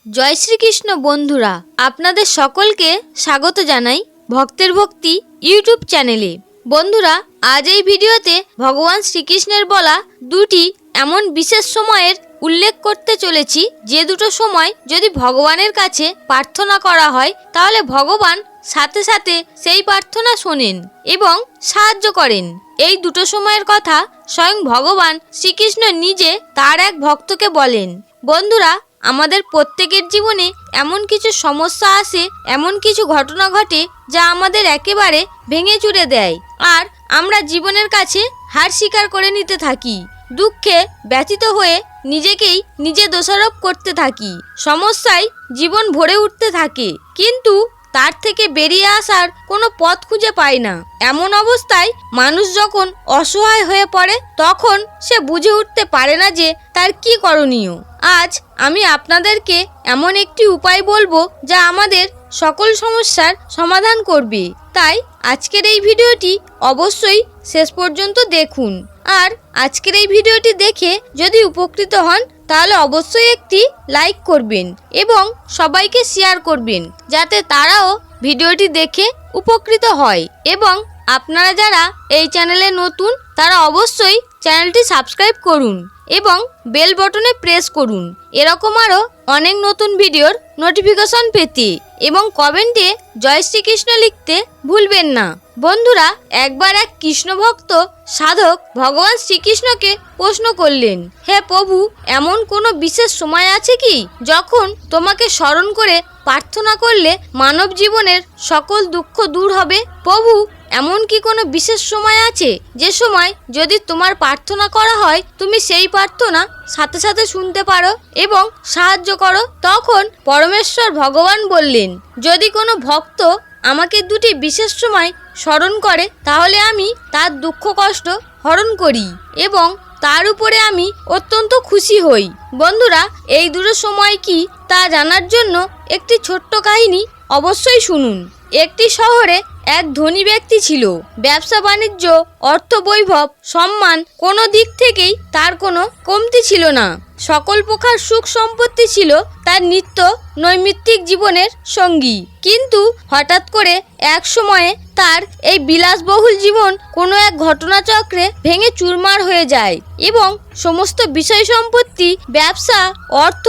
জয় শ্রীকৃষ্ণ বন্ধুরা, আপনাদের সকলকে স্বাগত জানাই ভক্তের ভক্তি ইউটিউব চ্যানেলে। বন্ধুরা, আজ এই ভিডিওতে ভগবান শ্রীকৃষ্ণের বলা দুটি এমন বিশেষ সময়ের উল্লেখ করতে চলেছি, যে দুটো সময় যদি ভগবানের কাছে প্রার্থনা করা হয় তাহলে ভগবান সাথে সাথে সেই প্রার্থনা শোনেন এবং সাহায্য করেন। এই দুটো সময়ের কথা স্বয়ং ভগবান শ্রীকৃষ্ণ নিজে তার এক ভক্তকে বলেন। বন্ধুরা, আমাদের প্রত্যেকের জীবনে এমন কিছু সমস্যা আসে, এমন কিছু ঘটনা ঘটে যা আমাদের একেবারে ভেঙে চুরে দেয়, আর আমরা জীবনের কাছে হার স্বীকার করে নিতে থাকি। দুঃখে ব্যথিত হয়ে নিজেকেই নিজে দোষারোপ করতে থাকি। সমস্যায় জীবন ভরে উঠতে থাকে, কিন্তু তার থেকে বেরিয়ে আসার কোনো পথ খুঁজে পায় না। এমন অবস্থায় মানুষ যখন অসহায় হয়ে পড়ে, তখন সে বুঝে উঠতে পারে না যে তার কি করণীয়। আজ আমি আপনাদেরকে এমন একটি উপায় বলবো যা আমাদের সকল সমস্যার সমাধান করবে। তাই আজকের এই ভিডিওটি অবশ্যই শেষ পর্যন্ত দেখুন। আর আজকের এই ভিডিওটি দেখে যদি উপকৃত হন তাহলে অবশ্যই একটি লাইক করবেন এবং সবাইকে শেয়ার করবেন, যাতে তারাও ভিডিওটি দেখে উপকৃত হয়। এবং আপনারা যারা এই চ্যানেলে নতুন, তারা অবশ্যই চ্যানেলটি সাবস্ক্রাইব করুন এবং বেল বটনে প্রেস করুন এরকম আরও অনেক নতুন ভিডিওর নোটিফিকেশন পেতে, এবং কমেন্টে জয় শ্রীকৃষ্ণ লিখতে ভুলবেন না। বন্ধুরা, একবার এক কৃষ্ণ ভক্ত সাধক ভগবান শ্রীকৃষ্ণকে প্রশ্ন করলেন, হে প্রভু, এমন কোনো বিশেষ সময় আছে কি যখন তোমাকে স্মরণ করে প্রার্থনা করলে মানব জীবনের সকল দুঃখ দূর হবে? প্রভু, এমন কি কোনো বিশেষ সময় আছে যে সময় যদি তোমার প্রার্থনা করা হয় তুমি সেই প্রার্থনা সাথে সাথে শুনতে পারো এবং সাহায্য করো? তখন পরমেশ্বর ভগবান বললেন, যদি কোনো ভক্ত আমাকে দুটি বিশেষ সময় স্মরণ করে তাহলে আমি তার দুঃখ কষ্ট হরণ করি এবং তার উপরে আমি অত্যন্ত খুশি হই। বন্ধুরা, এই দুটো সময় কি তা জানার জন্য একটি ছোট্ট কাহিনী অবশ্যই শুনুন। একটি শহরে এক ধনী ব্যক্তি ছিল। ব্যবসা বাণিজ্য, অর্থ বৈভব, সম্মান কোনো দিক থেকেই তার কোনো কমতি ছিল না। সকল প্রকার সুখ সম্পত্তি ছিল তার নিত্য নৈমিত্তিক জীবনের সঙ্গী। কিন্তু হঠাৎ করে এক সময়ে তার এই বিলাসবহুল জীবন কোনো এক ঘটনাচক্রে ভেঙে চুরমার হয়ে যায় এবং সমস্ত বিষয় সম্পত্তি, ব্যবসা, অর্থ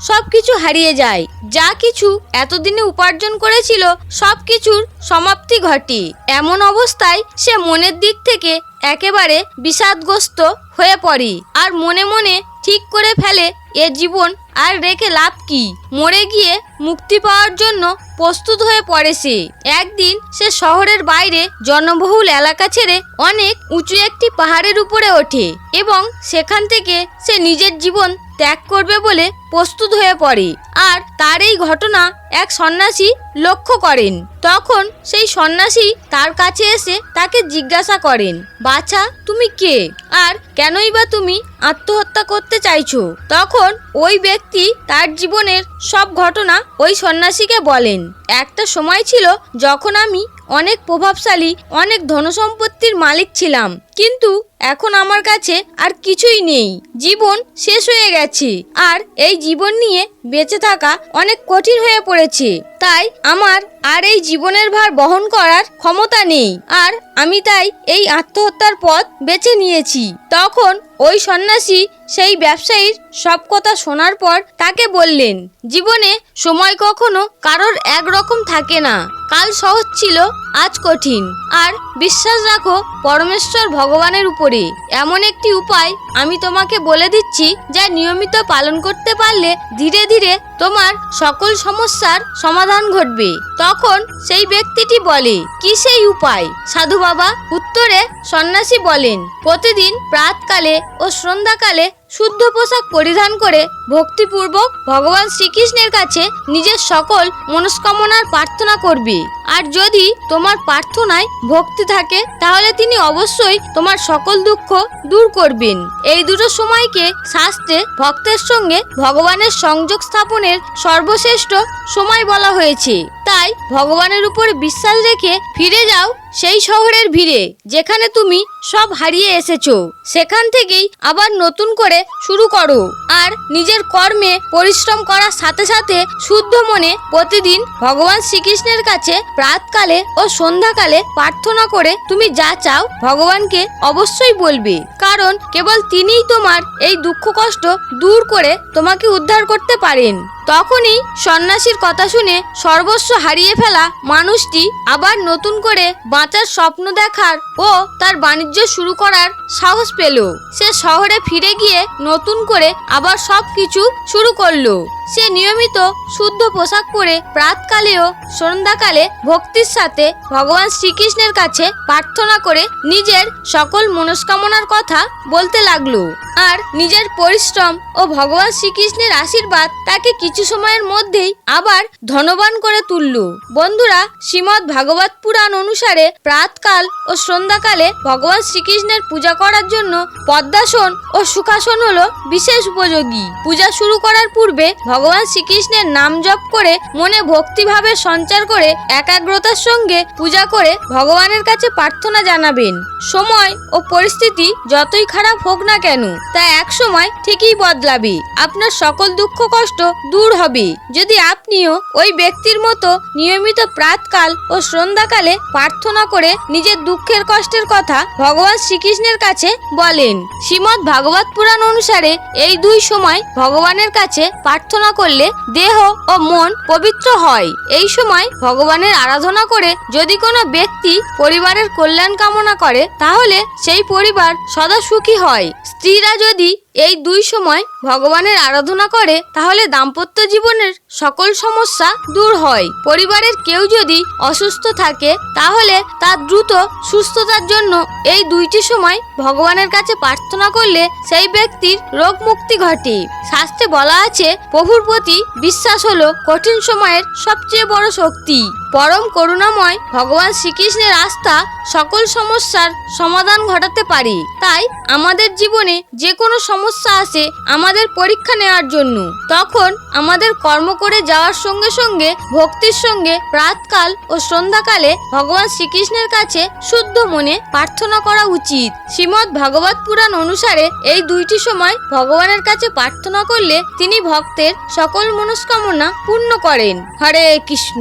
সবকিছু হারিয়ে যায়। যা কিছু এতদিনে উপার্জন করেছিল সবকিছুর সমাপ্তি ঘটে। এমন অবস্থায় সে মনের দিক থেকে একেবারে বিষাদগ্রস্ত হয়ে পড়ে আর মনে মনে ঠিক করে ফেলে, এ জীবন আর রেখে লাভ কি? মরে গিয়ে মুক্তি পাওয়ার জন্য প্রস্তুত হয়ে পড়ে সে। একদিন সে শহরের বাইরে জনবহুল এলাকা ছেড়ে অনেক উঁচু একটি পাহাড়ের উপরে ওঠে এবং সেখান থেকে সে নিজের জীবন ত্যাগ করবে বলে প্রস্তুত হয়ে পড়ে। আর তার এই ঘটনা এক সন্ন্যাসী লক্ষ্য করেন। তখন সেই সন্ন্যাসী তার কাছে এসে তাকে জিজ্ঞাসা করেন, বাছা, তুমি কে আর কেনই বা তুমি আত্মহত্যা করতে চাইছো? তখন ওই ব্যক্তি তার জীবনের সব ঘটনা ওই সন্ন্যাসীকে বলেন। একটা সময় ছিল যখন আমি অনেক প্রভাবশালী, অনেক ধনসম্পত্তির মালিক ছিলাম, কিন্তু এখন আমার কাছে আর কিছুই নেই। জীবন শেষ হয়ে গেছে আর এই জীবন নিয়ে বেঁচে থাকা অনেক কঠিন হয়ে পড়েছে। তাই আমার আর এই জীবনের ভার বহন করার ক্ষমতা নেই, আর আমি তাই এই আত্মহত্যার পথ বেছে নিয়েছি। তখন ওই সন্ন্যাসী সেই ব্যবসায়ীর সব কথা শোনার পর তাকে বললেন, জীবনে সময় কখনো কারোর একরকম থাকে না। কাল সহজ ছিল, আজ কঠিন। আর বিশ্বাস রাখো পরমেশ্বর ভগবানের উপরে। এমন একটি উপায় আমি তোমাকে বলে দিচ্ছি, যা নিয়মিত পালন করতে পারলে ধীরে ধীরে তোমার সকল সমস্যার সমাধান ঘটবে। তখন সেই ব্যক্তিটি বলে, কি সেই উপায় সাধু বাবা? উত্তরে সন্ন্যাসী বলেন, প্রতিদিন প্রাতকালে ও সন্ধ্যাকালে শুদ্ধ পোশাক পরিধান করে ভক্তিপূর্বক ভগবান শ্রীকৃষ্ণের কাছে নিজের সকল মনস্কামনার প্রার্থনা করবে। আর যদি তোমার প্রার্থনায় ভক্তি থাকে তাহলে তিনি অবশ্যই তোমার সকল দুঃখ দূর করবেন। এই দুটো সময়কে শাস্ত্রে ভক্তের সঙ্গে ভগবানের সংযোগ স্থাপনের সর্বশ্রেষ্ঠ সময় বলা হয়েছে। তাই ভগবানের উপর বিশ্বাস রেখে ফিরে যাও সেই শহরের ভিড়ে যেখানে তুমি সব হারিয়ে এসেছো সেখান থেকেই আবার নতুন করে শুরু করো। আর নিজের কর্মে পরিশ্রম করার সাথে সাথে শুদ্ধ মনে প্রতিদিন ভগবান শ্রীকৃষ্ণের কাছে প্রাতকালে ও সন্ধ্যাকালে প্রার্থনা করে তুমি যা চাও ভগবানকে অবশ্যই বলবে, কারণ কেবল তিনিই তোমার এই দুঃখ কষ্ট দূর করে তোমাকে উদ্ধার করতে পারেন। তখনই সন্ন্যাসীর কথা শুনে সর্বস্ব হারিয়ে ফেলা মানুষটি আবার নতুন করে বাঁচার স্বপ্ন দেখার ও তার বাণিজ্য শুরু করার সাহস পেল। সে শহরে ফিরে গিয়ে নতুন করে আবার সবকিছু শুরু করলো। সে নিয়মিত শুদ্ধ পোশাক পরে প্রাতকালে ও সন্ধ্যাকালে ভক্তির সাথে ভগবান শ্রীকৃষ্ণের কাছে প্রার্থনা করে নিজের সকল মনস্কামনার কথা বলতে লাগলো। আর নিজের পরিশ্রম ও ভগবান শ্রীকৃষ্ণের আশীর্বাদ তাকে কিছু সময়ের মধ্যেই আবার ধনবান করে তুলল। বন্ধুরা, শ্রীমদ্ ভাগবত পুরাণ অনুসারে প্রাতকাল ও সন্ধ্যাকালে ভগবান শ্রীকৃষ্ণের পূজা করার জন্য পদ্মাসন ও সুখাসন হলো বিশেষ উপযোগী। পূজা শুরু করার পূর্বে ভগবান শ্রীকৃষ্ণের নাম জপ করে মনে ভক্তিভাবে সঞ্চার করে একাগ্রতার সঙ্গে পূজা করে ভগবানের কাছে প্রার্থনা জানাবেন। সময় ও পরিস্থিতি যতই খারাপ হোক না কেন তা এক সময় ঠিকই বদলাবে। আপনার সকল দুঃখ কষ্ট দূর হবে যদি আপনিও ওই ব্যক্তির মতো নিয়মিত প্রাতকাল ও সন্ধ্যাকালে প্রার্থনা করে নিজের দুঃখের কষ্টের কথা ভগবান শ্রীকৃষ্ণের কাছে বলেন। শ্রীমদ্ ভাগবত পুরাণ অনুসারে এই দুই সময় ভগবানের কাছে প্রার্থনা করলে দেহ ও মন পবিত্র হয়। এই সময় ভগবানের আরাধনা করে যদি কোনো ব্যক্তি পরিবারের কল্যাণ কামনা করে তাহলে সেই পরিবার সদা সুখী হয়। স্ত্রীরা যদি এই দুই সময় ভগবানের আরাধনা করে তাহলে দাম্পত্য জীবনের সকল সমস্যা দূর হয়। পরিবারের কেউ যদি অসুস্থ থাকে তাহলে তার দ্রুত সুস্থতার জন্য এই দুইটি সময় ভগবানের কাছে প্রার্থনা করলে সেই ব্যক্তির রোগ মুক্তি ঘটে। শাস্ত্রে বলা আছে, প্রভুর প্রতি বিশ্বাস হলো কঠিন সময়ের সবচেয়ে বড় শক্তি। পরম করুণাময় ভগবান শ্রীকৃষ্ণের আস্থা সকল সমস্যার সমাধান ঘটাতে পারে। তাই আমাদের জীবনে যে কোনো সমস্যা আসে আমাদের পরীক্ষা নেওয়ার জন্য, তখন আমাদের কর্ম করে যাওয়ার সঙ্গে সঙ্গে ভক্তির সঙ্গে প্রাতকাল ও সন্ধ্যাকালে ভগবান শ্রীকৃষ্ণের কাছে শুদ্ধ মনে প্রার্থনা করা উচিত। শ্রীমদ্ ভাগবত পুরাণ অনুসারে এই দুইটি সময় ভগবানের কাছে প্রার্থনা করলে তিনি ভক্তের সকল মনস্কামনা পূর্ণ করেন। হরে কৃষ্ণ।